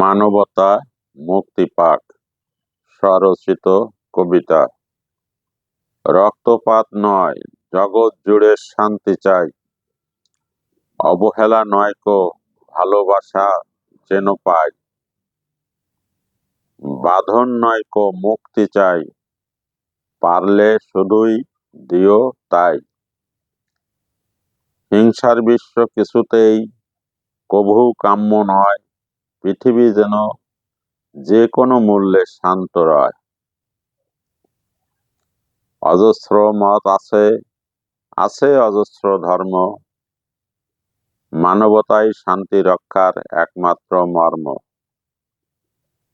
মানবতা মুক্তি পাক স্বরচিত কবিতা। রক্তপাত নয়, জগৎ জুড়ে শান্তি চাই। অবহেলা নয় কো, ভালোবাসা যেন পাই। বাঁধন নয় কো, মুক্তি চাই। পারলে শুধুই দিও তাই। হিংসার বিশ্ব কিছুতেই কভু কাম্য নয়। পৃথিবী যেন যে কোনো মূল্যে শান্ত রয়। অজস্র মত আছে অজস্র ধর্ম। মানবতাই শান্তি রক্ষার একমাত্র মর্ম।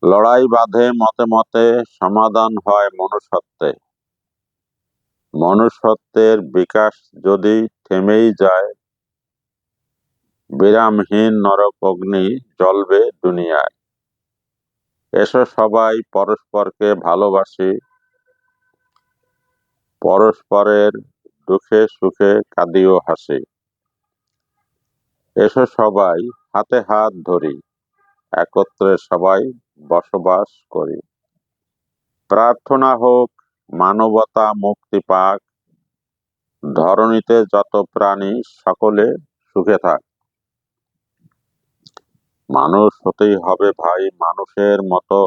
লড়াই বাঁধে মতে মতে, সমাধান হয় মনুষ্যত্বে। মনুষ্যত্বের বিকাশ যদি থেমেই যায়, বিরামহীন নরক অগ্নি জ্বলবে দুনিয়ায়। এসো সবাই পরস্পরকে ভালোবাসি, পরস্পরের দুঃখে সুখে কাঁদিও হাসি। এসো সবাই হাতে হাত ধরি, একত্রে সবাই বসবাস করি। প্রার্থনা হোক মানবতা মুক্তি পাক, ধরণীতে যত প্রাণী সকলে সুখে থাক। মানুষ হতেই হবে ভাই মানুষের মতো,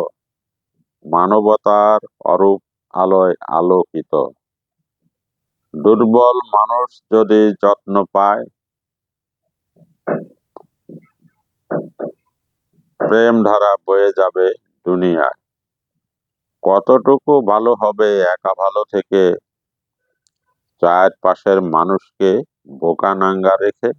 মানবতার অরূপ আলোয় আলোকিত। দুর্বল মানুষ যদি যত্ন পায়, প্রেম ধারা বয়ে যাবে দুনিয়ায়। কতটুকু ভালো হবে একা ভালো থেকে, চারপাশের মানুষকে বোকা নাঙ্গা রেখে।